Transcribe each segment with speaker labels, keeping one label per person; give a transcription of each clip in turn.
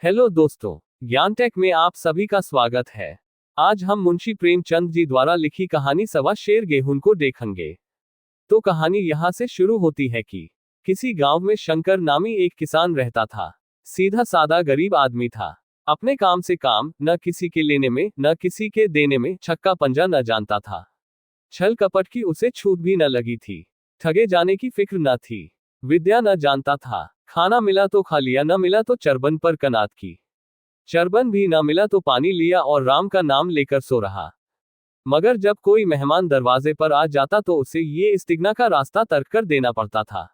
Speaker 1: Hello दोस्तों, ज्ञान take में आप सभी का स्वागत है। आज हम मुंशी प्रेमचंद जी द्वारा लिखी कहानी सवा शेर गेहूं को देखेंगे। तो कहानी यहाँ से शुरू होती है कि किसी गांव में शंकर नामी एक किसान रहता था। सीधा सादा गरीब आदमी था। अपने काम से काम, न किसी के लेने में न किसी के देने में छक्का पंजा न जानता था। छल कपट की उसे छूट भी न लगी थी। ठगे जाने की फिक्र न थी। विद्या न जानता था। खाना मिला तो खा लिया, न मिला तो चरबन पर कनात की। चरबन भी न मिला तो पानी लिया और राम का नाम लेकर सो रहा। मगर जब कोई मेहमान दरवाजे पर आ जाता तो उसे ये इस्तिगना का रास्ता तर्क कर देना पड़ता था।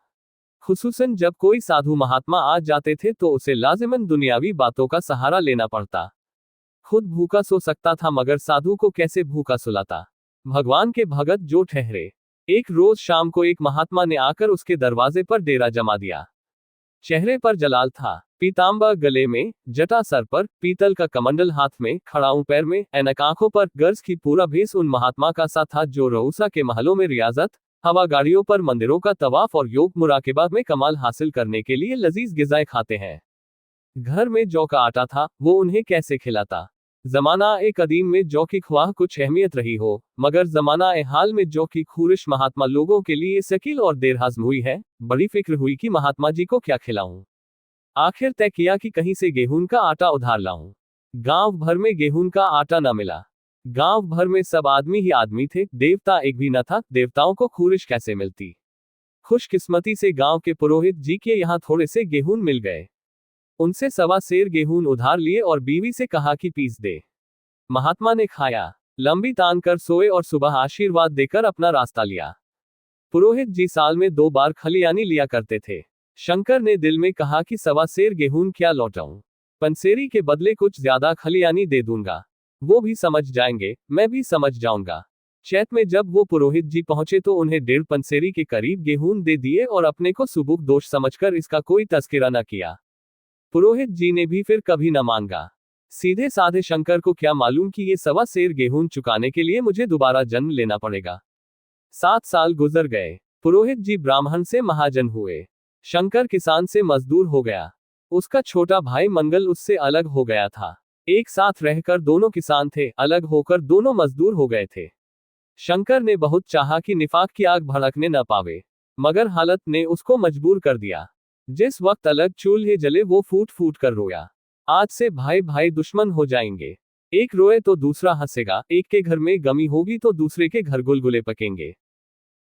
Speaker 1: खुसूसन जब कोई साधु महात्मा आ जाते थे तो उसे लाजिमन दुनियावी बातों का सहारा लेना पड़ता। खुद भूखा सो सकता था मगर साधु को कैसे भूखा सुलाता। भगवान के भगत जो ठहरे। एक रोज शाम को एक महात्मा ने आकर उसके दरवाजे पर डेरा जमा दिया। चेहरे पर जलाल था, पीतांबर गले में, जटा सर पर, पीतल का कमंडल हाथ में, खड़ाऊं पैर में, ऐनक आंखों पर। गर्ज की पूरा भेष उन महात्मा का सा था जो रऊसा के महलों में रियाजत, हवा गाड़ियों पर मंदिरों का तवाफ और योग मुराकिबा में कमाल हासिल करने के लिए लजीज गिजाएं खाते हैं। घर में जौ का आटा था, वो उन्हें कैसे खिलाता। जमाना ए कदीम में जौ की ख्वाह कुछ अहमियत रही हो, मगर जमाना ए हाल में जौ की खूरिश महात्मा लोगों के लिए शकील और देर हजम हुई है। बड़ी फिक्र हुई कि महात्मा जी को क्या खिलाऊं। आखिर तय किया कि कहीं से गेहूं का आटा उधार लाऊं। गांव भर में गेहूं का आटा न मिला। गांव भर में सब आदमी ही आदमी थे, देवता एक भी न था। देवताओं को खूरिश कैसे मिलती। खुशकिस्मती से गांव के पुरोहित जी के यहाँ थोड़े से गेहूं मिल गए। उनसे सवा सेर गेहूं उधार लिए और बीवी से कहा कि पीस दे। महात्मा ने खाया, लंबी तान कर सोए और सुबह आशीर्वाद देकर अपना रास्ता लिया। पुरोहित जी साल में 2 बार खलियानी लिया करते थे। शंकर ने दिल में कहा कि सवा सेर गेहूं क्या लौटाऊं। पंसेरी के बदले कुछ ज्यादा खलियानी दे दूंगा। वो भी समझ जाएंगे, मैं भी समझ जाऊंगा। चैत में जब वो पुरोहित जी पहुंचे तो उन्हें 1.5 पंसेरी के करीब गेहूं दे दिए और अपने को सुबुक दोष समझकर इसका कोई तस्करा न किया। पुरोहित जी ने भी फिर कभी न मांगा। सीधे साधे शंकर को क्या मालूम कि ये सवा सेर गेहूं चुकाने के लिए मुझे दोबारा जन्म लेना पड़ेगा। 7 साल गुजर गए। पुरोहित जी ब्राह्मण से महाजन हुए। शंकर किसान से मजदूर हो गया। उसका छोटा भाई मंगल उससे अलग हो गया था। एक साथ रहकर दोनों किसान थे, अलग होकर दोनों मजदूर हो गए थे। शंकर ने बहुत चाहा कि निफाक की आग भड़कने न पावे, मगर हालत ने उसको मजबूर कर दिया। जिस वक्त अलग चूल्हे जले वो फूट फूट कर रोया। आज से भाई भाई दुश्मन हो जाएंगे। एक रोए तो दूसरा हंसेगा, एक के घर में गमी होगी तो दूसरे के घर गुलगुले पकेंगे।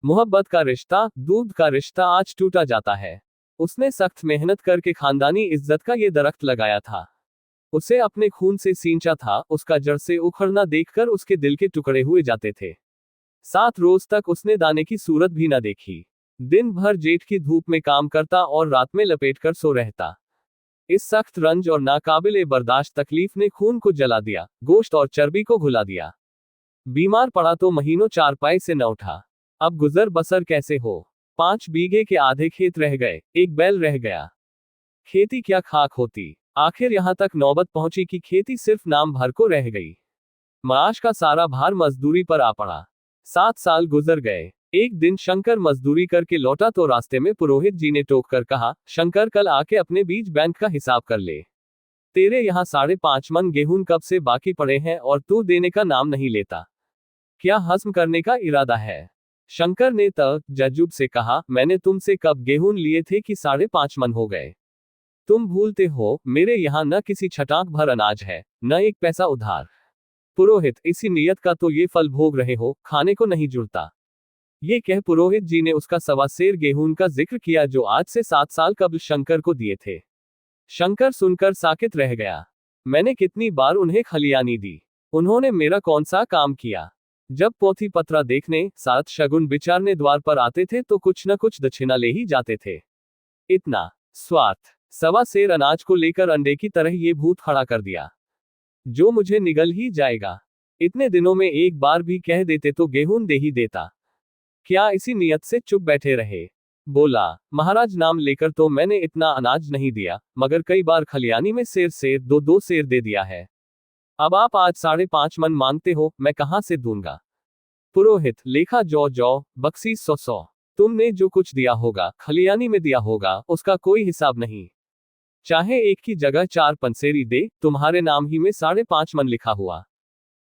Speaker 1: मोहब्बत का रिश्ता, दूध का रिश्ता आज टूटा जाता है। उसने सख्त मेहनत करके खानदानी इज्जत का ये दरख्त लगाया था। उसे अपने खून से सींचा था, उसका जड़ से उखड़ना देखकर उसके दिल के टुकड़े हुए जाते थे। 7 रोज तक उसने दाने की सूरत भी न देखी। दिन भर जेठ की धूप में काम करता और रात में लपेट कर सो रहता। इस सख्त रंज और नाकाबिले बर्दाश्त तकलीफ ने खून को जला दिया, गोश्त और चर्बी को घुला दिया। बीमार पड़ा तो महीनों चारपाई से न उठा। अब गुजर बसर कैसे हो। 5 बीघे के आधे खेत रह गए, एक बैल रह गया। खेती क्या खाक होती। आखिर यहां तक नौबत पहुंची कि खेती सिर्फ नाम भर को रह गई। माश का सारा भार मजदूरी पर आ पड़ा। 7 साल गुजर गए। एक दिन शंकर मजदूरी करके लौटा तो रास्ते में पुरोहित जी ने टोक कर कहा, शंकर कल आके अपने बीज बैंक का हिसाब कर ले। तेरे यहाँ 5.5 मन गेहूं कब से बाकी पड़े हैं और तू देने का नाम नहीं लेता। क्या हजम करने का इरादा है। शंकर ने तजुब से कहा, मैंने तुमसे कब गेहूं लिए थे कि 5.5 मन हो गए। तुम भूलते हो, मेरे यहाँ न किसी छटाक भर अनाज है, न एक पैसा उधार। पुरोहित, इसी नियत का तो ये फल भोग रहे हो, खाने को नहीं जुड़ता। ये कह पुरोहित जी ने उसका सवा सेर गेहूं का जिक्र किया जो आज से 7 साल कबल शंकर को दिए थे। शंकर सुनकर साकित रह गया। मैंने कितनी बार उन्हें खलियानी दी, उन्होंने मेरा कौन सा काम किया। जब पोथी पत्रा देखने, साथ शगुन विचारने द्वार पर आते थे तो कुछ न कुछ दक्षिणा ले ही जाते थे। इतना स्वार्थ। सवा सेर अनाज को लेकर अंडे की तरह ये भूत खड़ा कर दिया, जो मुझे निगल ही जाएगा। इतने दिनों में एक बार भी कह देते तो गेहूं दे ही देता। क्या इसी नियत से चुप बैठे रहे। बोला, महाराज नाम लेकर तो मैंने इतना अनाज नहीं दिया, मगर कई बार खलियानी में सेर सेर 2-2 सेर दे दिया है। अब आप आज 5.5 मन मांगते हो, मैं कहां से दूंगा। पुरोहित, लेखा जौ जौ, बख्शीश 100-100। तुमने जो कुछ दिया होगा, खलियानी में दिया होगा, उसका कोई हिसाब नहीं। चाहे एक की जगह 4 पंसेरी दे, तुम्हारे नाम ही में 5.5 मन लिखा हुआ,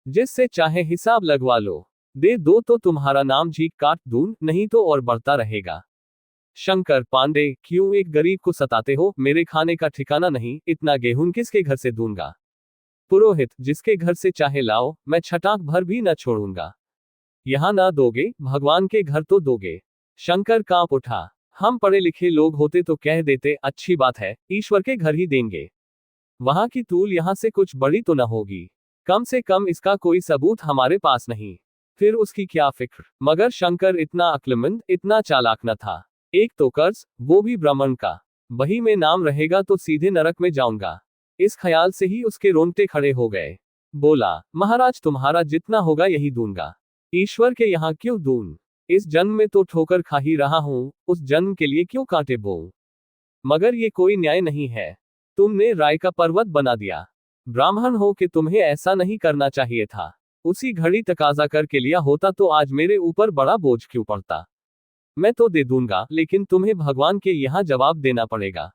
Speaker 1: जिससे चाहे हिसाब लगवा लो। दे दो तो तुम्हारा नाम जी काट दूं, नहीं तो और बढ़ता रहेगा। शंकर पांडे, क्यों एक गरीब को सताते हो? मेरे खाने का ठिकाना नहीं, इतना गेहूं किसके घर से दूंगा? पुरोहित, जिसके घर से चाहे लाओ, मैं छटाक भर भी न छोड़ूंगा। यहां ना दोगे, भगवान के घर तो दोगे। शंकर कांप उठा। हम पढ़े लिखे लोग होते तो कह देते, अच्छी बात है, ईश्वर के घर ही देंगे। वहां की तूल यहां से कुछ बड़ी तो न होगी। कम से कम इसका कोई सबूत हमारे पास नहीं। फिर उसकी क्या फिक्र? मगर शंकर इतना अक्लमंद, इतना चालाक न था। एक तो कर्ज, वो भी ब्राह्मण का। बही में नाम रहेगा तो सीधे नरक में जाऊंगा। इस ख्याल से ही उसके रोंगटे खड़े हो गए। बोला, महाराज तुम्हारा जितना होगा यही दूंगा। ईश्वर के यहाँ क्यों दूं? इस जन्म में तो ठोकर खा ही रहा हूं, उस जन्म के लिए क्यों कांटे बोऊं? मगर ये कोई न्याय नहीं है। तुमने राय का पर्वत बना दिया। ब्राह्मण हो कि तुम्हें ऐसा नहीं करना चाहिए था। उसी घड़ी तकाजा करके लिया होता तो आज मेरे ऊपर बड़ा बोझ क्यों पड़ता? मैं तो दे दूंगा, लेकिन तुम्हें भगवान के यहाँ जवाब देना पड़ेगा।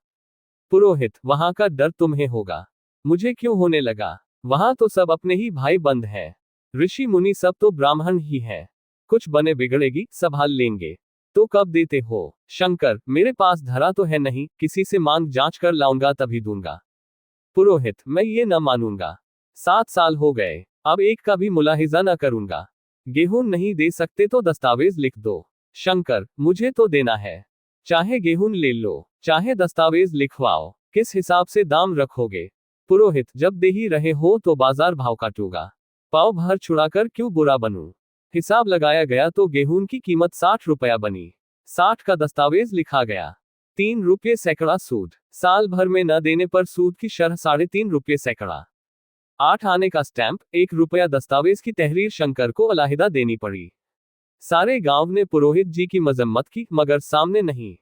Speaker 1: पुरोहित, वहां का डर तुम्हें होगा, मुझे क्यों होने लगा? वहां तो सब अपने ही भाई बंद हैं। ऋषि मुनि सब तो ब्राह्मण ही हैं। कुछ बने बिगड़ेगी, संभाल लेंगे। तो कब देते हो? शंकर, मेरे पास धरा तो है नहीं, किसी से मांग जांच कर लाऊंगा तभी दूंगा। पुरोहित, मैं ये न मानूंगा। 7 साल हो गए, अब एक का भी मुलाहिजा न करूंगा। गेहूं नहीं दे सकते तो दस्तावेज लिख दो। शंकर, मुझे तो देना है। चाहे गेहूं ले लो, चाहे दस्तावेज लिखवाओ। किस हिसाब से दाम रखोगे? पुरोहित, जब दे ही रहे हो तो बाजार भाव काटूंगा। पाव भर छुड़ाकर क्यों बुरा बनूं? हिसाब लगाया गया तो गेहूं की कीमत 60 रुपया बनी। 60 का दस्तावेज लिखा गया। 3 रुपये सैकड़ा सूद। साल भर में न देने पर सूद की शरह 3.5 रुपये सैकड़ा। 8 आने का स्टैंप, 1 रुपया दस्तावेज की तहरीर शंकर को अलहदा देनी पड़ी। सारे गांव ने पुरोहित जी की मजम्मत की, मगर सामने नहीं।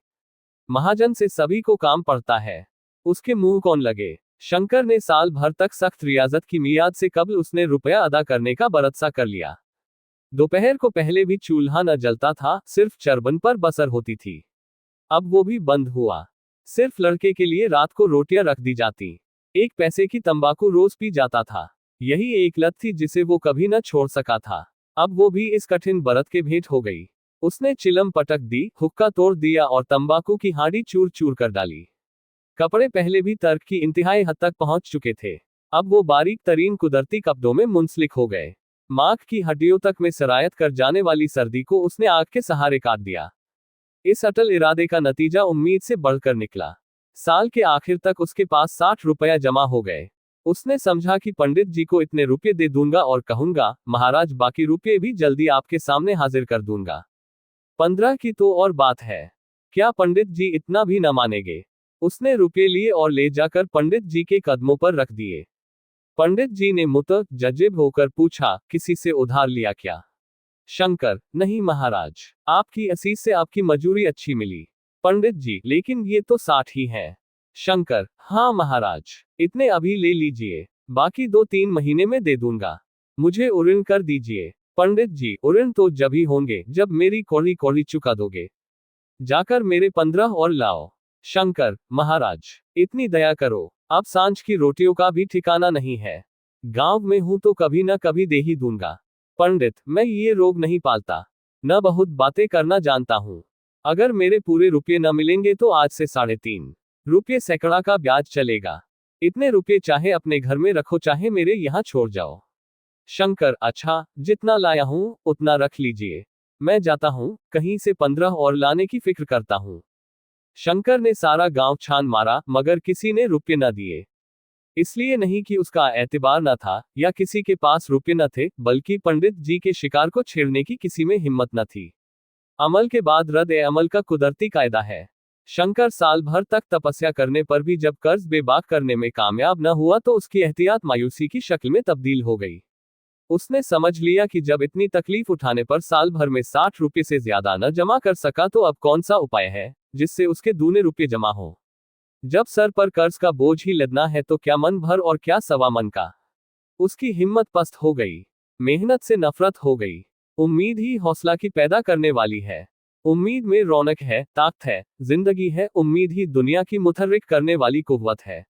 Speaker 1: महाजन से सभी को काम पड़ता है, उसके मुंह कौन लगे? शंकर ने साल भर तक सख्त रियाजत की मियाद से कबल उसने रुपया अदा करने का बरतसा कर लिया। दोपहर को पहले भी चूल्हा न जलता था, सिर्फ चरबन पर बसर होती थी। अब वो भी बंद हुआ। सिर्फ लड़के के लिए रात को रोटियां रख दी जाती। 1 पैसे की तंबाकू रोज पी जाता था। यही एक लत थी जिसे वो कभी न छोड़ सका था। अब वो भी इस कठिन बरत के भेंट हो गई। उसने चिलम पटक दी, हुक्का तोड़ दिया और तंबाकू की हांडी चूर चूर कर डाली। कपड़े पहले भी तर्क की इंतहाई हद तक पहुंच चुके थे, अब वो बारीक तरीन कुदरती कपड़ों में मुंसलिक हो गए। मांग की हड्डियों तक में सरायत कर जाने वाली सर्दी को उसने आग के सहारे काट दिया। इस अटल इरादे का नतीजा उम्मीद से बढ़कर निकला। साल के आखिर तक उसके पास 60 रुपया जमा हो गए। उसने समझा कि पंडित जी को इतने रुपये दे दूंगा और कहूंगा, महाराज बाकी रुपये भी जल्दी आपके सामने हाजिर कर दूंगा। 15 की तो और बात है, क्या पंडित जी इतना भी न मानेंगे? उसने रुपये लिए और ले जाकर पंडित जी के कदमों पर रख दिए। पंडित जी ने मुतअज्जिब होकर पूछा, किसी से उधार लिया क्या? शंकर, नहीं महाराज, आपकी असीस से आपकी मजूरी अच्छी मिली। पंडित जी, लेकिन ये तो 60 ही है। शंकर, हाँ महाराज, इतने अभी ले लीजिए, बाकी 2-3 महीने में दे दूंगा। मुझे उऋण कर दीजिए। पंडित जी, उऋण तो जब ही होंगे जब मेरी कौड़ी कौड़ी चुका दोगे। जाकर मेरे 15 और लाओ। शंकर, महाराज, इतनी दया करो, अब सांझ की रोटियों का भी ठिकाना नहीं है। गांव में हूं तो कभी न कभी दे ही दूंगा। पंडित, मैं ये रोग नहीं पालता, न बहुत बातें करना जानता हूं। अगर मेरे पूरे रुपये न मिलेंगे तो आज से 3.5 रुपये सैकड़ा का ब्याज चलेगा। इतने रुपये चाहे अपने घर में रखो, चाहे मेरे यहाँ छोड़ जाओ। शंकर, अच्छा, जितना लाया हूं उतना रख लीजिए, मैं जाता हूं, कहीं से 15 और लाने की फिक्र करता हूं। शंकर ने सारा गांव छान मारा, मगर किसी ने रुपये न दिए। इसलिए नहीं कि उसका एतबार न था या किसी के पास रुपये न थे, बल्कि पंडित जी के शिकार को छेड़ने की किसी में हिम्मत न थी। अमल के बाद रद्द-ए-अमल का कुदरती कायदा है। शंकर साल भर तक तपस्या करने पर भी जब कर्ज बेबाक करने में कामयाब न हुआ तो उसकी एहतियात मायूसी की शक्ल में तब्दील हो गई। उसने समझ लिया कि जब इतनी तकलीफ उठाने पर साल भर में 60 रुपये से ज्यादा न जमा कर सका तो अब कौन सा उपाय है जिससे उसके दूने रुपये जमा हो। जब सर पर कर्ज का बोझ ही लदना है तो क्या मन भर और क्या सवा मन का। उसकी हिम्मत पस्त हो गई, मेहनत से नफरत हो गई। उम्मीद ही हौसला की पैदा करने वाली है। उम्मीद में रौनक है, ताकत है, जिंदगी है, उम्मीद ही दुनिया की मुतहर्रिक करने वाली कुव्वत है।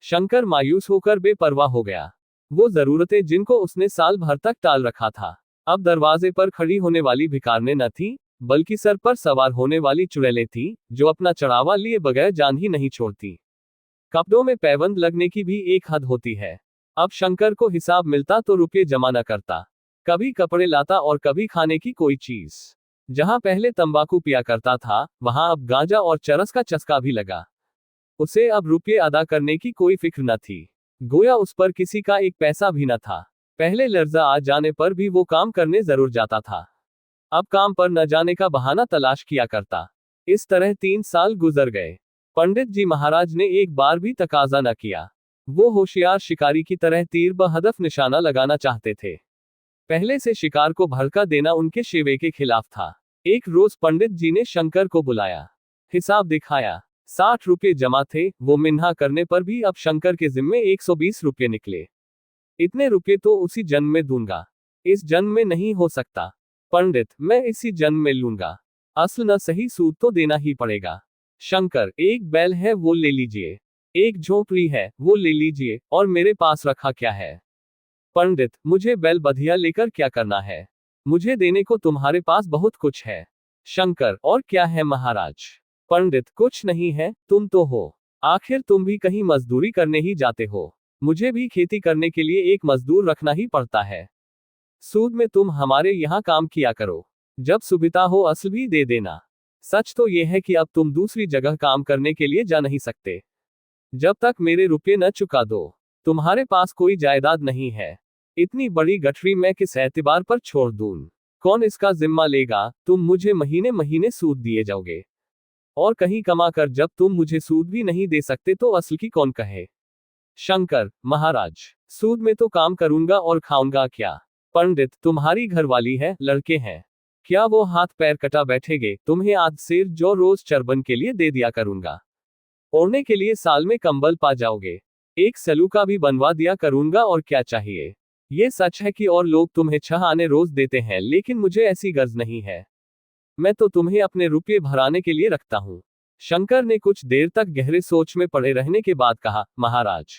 Speaker 1: शंकर मायूस होकर बेपरवाह हो गया। वो जरूरतें जिनको उसने साल भर तक टाल रखा था, अब दरवाजे पर खड़ी होने वाली भिखारने न थी, बल्कि सर पर सवार होने वाली चुड़ैलें थी, जो अपना चढ़ावा लिए बगैर जान ही नहीं छोड़ती। कपड़ों में पैबंद लगने की भी एक हद होती है। अब शंकर को हिसाब मिलता तो रुपये जमा न करता, कभी कपड़े लाता और कभी खाने की कोई चीज। जहां पहले तंबाकू पिया करता था, वहां अब गांजा और चरस का चस्का भी लगा। उसे अब रुपये अदा करने की कोई फिक्र न थी, गोया उस पर किसी का एक पैसा भी न था। पहले लर्जा आ जाने पर भी वो काम करने जरूर जाता था, अब काम पर न जाने का बहाना तलाश किया करता। इस तरह 3 साल गुजर गए। पंडित जी महाराज ने एक बार भी तकाजा न किया। वो होशियार शिकारी की तरह तीर बहदफ निशाना लगाना चाहते थे। पहले से शिकार को भड़का देना उनके शेवे के खिलाफ था। एक रोज पंडित जी ने शंकर को बुलाया, हिसाब दिखाया। 60 रुपये जमा थे। वो मिन्हा करने पर भी अब शंकर के जिम्मे 120 रुपये निकले। इतने रुपये तो उसी जन्म में दूंगा। इस जन्म में नहीं हो सकता पंडित, मैं इसी जन्म में लूंगा। असल न सही सूद तो देना ही पड़ेगा। शंकर, एक बैल है वो ले लीजिए, एक झोपड़ी है वो ले लीजिए, और मेरे पास रखा क्या है? पंडित, मुझे बैल बधिया लेकर क्या करना है? मुझे देने को तुम्हारे पास बहुत कुछ है। शंकर, और क्या है महाराज? पंडित, कुछ नहीं है, तुम तो हो। आखिर तुम भी कहीं मजदूरी करने ही जाते हो। मुझे भी खेती करने के लिए एक मजदूर रखना ही पड़ता है। सूद में तुम हमारे यहाँ काम किया करो, जब सुविधा हो असल भी दे देना। सच तो यह है कि अब तुम दूसरी जगह काम करने के लिए जा नहीं सकते, जब तक मेरे रुपये न चुका दो। तुम्हारे पास कोई जायदाद नहीं है। इतनी बड़ी गठरी मैं किस एतबार पर छोड़ दूं? कौन इसका जिम्मा लेगा? तुम मुझे महीने महीने सूद दिए जाओगे, और कहीं कमा कर जब तुम मुझे सूद भी नहीं दे सकते तो असल की कौन कहे? शंकर, महाराज, सूद में तो काम करूंगा और खाऊंगा क्या? पंडित, तुम्हारी घरवाली है, लड़के हैं, क्या वो हाथ पैर कटा बैठेगे? तुम्हें आज सिर जो रोज चरबन के लिए दे दिया करूंगा, ओढ़ने के लिए साल में कंबल पा जाओगे। एक सलूका भी बनवा दिया करूंगा, और क्या चाहिए? ये सच है कि और लोग तुम्हें 6 आने रोज देते हैं, लेकिन मुझे ऐसी गर्ज नहीं है। मैं तो तुम्हें अपने रुपये भराने के लिए रखता हूँ। शंकर ने कुछ देर तक गहरे सोच में पड़े रहने के बाद कहा, महाराज,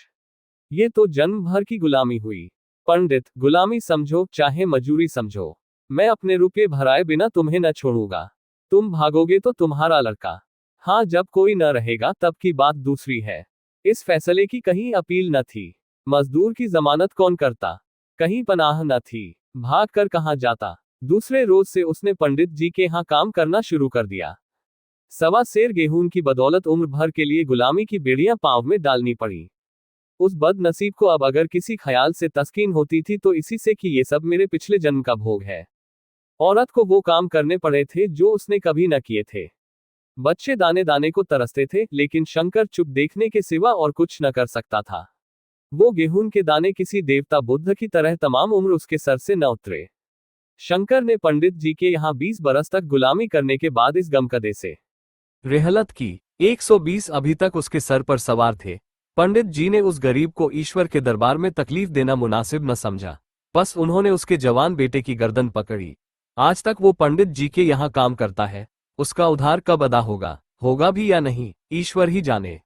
Speaker 1: ये तो जन्म भर की गुलामी हुई। पंडित, गुलामी समझो चाहे मजूरी समझो, मैं अपने रुपये भराए बिना तुम्हें न छोड़ूंगा। तुम भागोगे तो तुम्हारा लड़का, हाँ जब कोई न रहेगा तब की बात दूसरी है। इस फैसले की कहीं अपील न थी। मजदूर की जमानत कौन करता? कहीं पनाह न थी, भाग कर कहाँ जाता? दूसरे रोज से उसने पंडित जी के यहाँ काम करना शुरू कर दिया। 1.25 सेर गेहूं की बदौलत उम्र भर के लिए गुलामी की बेड़ियां पांव में डालनी पड़ी। उस बदनसीब को अब अगर किसी ख्याल से तस्कीन होती थी तो इसी से कि ये सब मेरे पिछले जन्म का भोग है। औरत को वो काम करने पड़े थे जो उसने कभी न किए थे। बच्चे दाने दाने को तरसते थे, लेकिन शंकर चुप देखने के सिवा और कुछ न कर सकता था। वो गेहूं के दाने किसी देवता बुद्ध की तरह तमाम उम्र उसके सर से न उतरे। शंकर ने पंडित जी के यहाँ 20 बरस तक गुलामी करने के बाद इस गमकदे से रेहलत की। 120 अभी तक उसके सर पर सवार थे। पंडित जी ने उस गरीब को ईश्वर के दरबार में तकलीफ देना मुनासिब न समझा, बस उन्होंने उसके जवान बेटे की गर्दन पकड़ी। आज तक वो पंडित जी के यहाँ काम करता है। उसका उधार कब अदा होगा भी या नहीं, ईश्वर ही जाने।